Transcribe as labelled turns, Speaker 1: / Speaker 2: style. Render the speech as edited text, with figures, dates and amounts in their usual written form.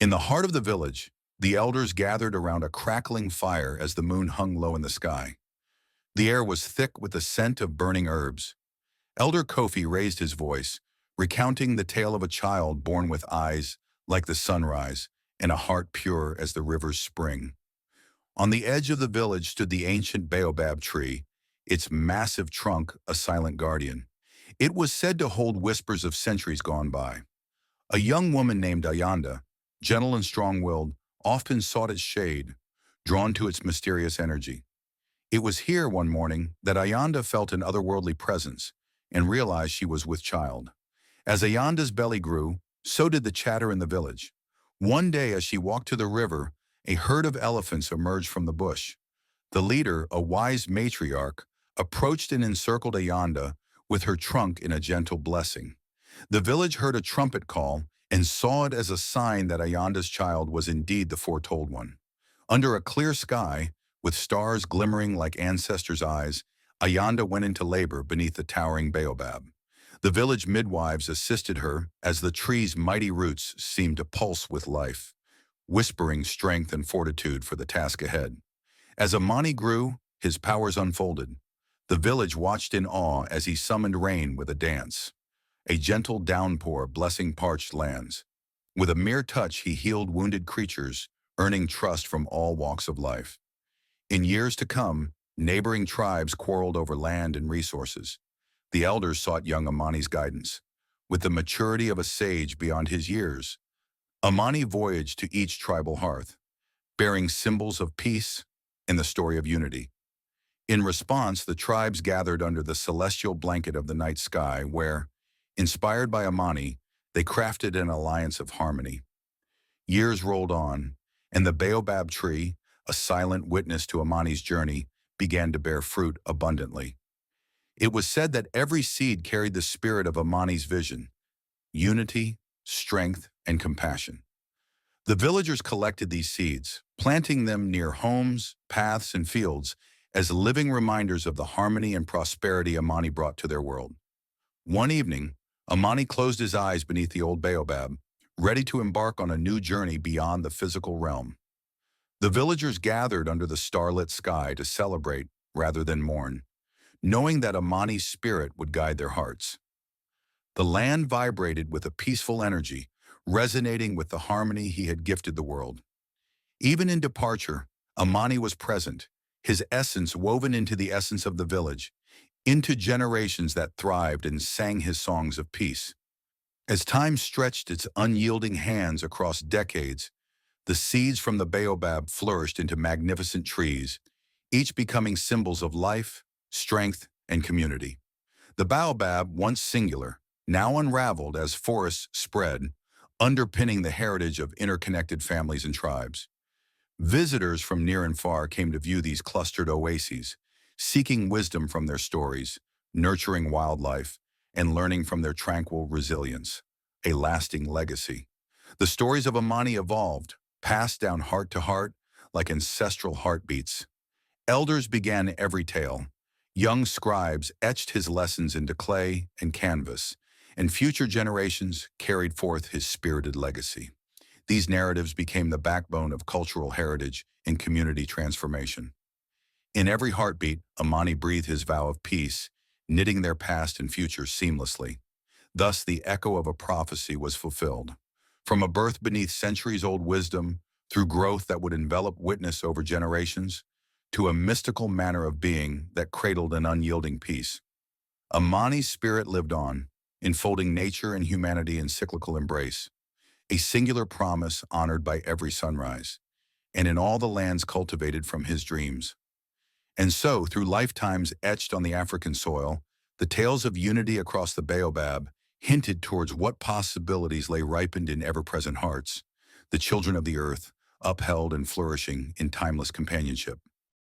Speaker 1: In the heart of the village, the elders gathered around a crackling fire as the moon hung low in the sky. The air was thick with the scent of burning herbs. Elder Kofi raised his voice, recounting the tale of a child born with eyes like the sunrise and a heart pure as the river's spring. On the edge of the village stood the ancient Baobab tree, its massive trunk a silent guardian. It was said to hold whispers of centuries gone by. A young woman named Ayanda, gentle and strong-willed, often sought its shade, drawn to its mysterious energy. It was here one morning that Ayanda felt an otherworldly presence and realized she was with child. As Ayanda's belly grew, so did the chatter in the village. One day as she walked to the river, a herd of elephants emerged from the bush. The leader, a wise matriarch, approached and encircled Ayanda with her trunk in a gentle blessing. The village heard a trumpet call and saw it as a sign that Ayanda's child was indeed the foretold one. Under a clear sky, with stars glimmering like ancestors' eyes, Ayanda went into labor beneath the towering baobab. The village midwives assisted her as the tree's mighty roots seemed to pulse with life, whispering strength and fortitude for the task ahead. As Amani grew, his powers unfolded. The village watched in awe as he summoned rain with a dance, a gentle downpour blessing parched lands. With a mere touch, he healed wounded creatures, earning trust from all walks of life. In years to come, neighboring tribes quarreled over land and resources. The elders sought young Amani's guidance. With the maturity of a sage beyond his years, Amani voyaged to each tribal hearth, bearing symbols of peace and the story of unity. In response, the tribes gathered under the celestial blanket of the night sky where, inspired by Amani, they crafted an alliance of harmony. Years rolled on, and the baobab tree, a silent witness to Amani's journey, began to bear fruit abundantly. It was said that every seed carried the spirit of Amani's vision: unity, strength, and compassion. The villagers collected these seeds, planting them near homes, paths, and fields as living reminders of the harmony and prosperity Amani brought to their world. One evening, Amani closed his eyes beneath the old baobab, ready to embark on a new journey beyond the physical realm. The villagers gathered under the starlit sky to celebrate rather than mourn, knowing that Amani's spirit would guide their hearts. The land vibrated with a peaceful energy, resonating with the harmony he had gifted the world. Even in departure, Amani was present, his essence woven into the essence of the village, into generations that thrived and sang his songs of peace. As time stretched its unyielding hands across decades, the seeds from the baobab flourished into magnificent trees, each becoming symbols of life, strength, and community. The baobab, once singular, now unraveled as forests spread, underpinning the heritage of interconnected families and tribes. Visitors from near and far came to view these clustered oases, seeking wisdom from their stories, nurturing wildlife, and learning from their tranquil resilience, a lasting legacy. The stories of Amani evolved, passed down heart to heart like ancestral heartbeats. Elders began every tale. Young scribes etched his lessons into clay and canvas, and future generations carried forth his spirited legacy. These narratives became the backbone of cultural heritage and community transformation. In every heartbeat, Amani breathed his vow of peace, knitting their past and future seamlessly. Thus, the echo of a prophecy was fulfilled. From a birth beneath centuries-old wisdom, through growth that would envelop witness over generations, to a mystical manner of being that cradled an unyielding peace. Amani's spirit lived on, enfolding nature and humanity in cyclical embrace, a singular promise honored by every sunrise, and in all the lands cultivated from his dreams. And so, through lifetimes etched on the African soil, the tales of unity across the baobab hinted towards what possibilities lay ripened in ever-present hearts, the children of the earth, upheld and flourishing in timeless companionship.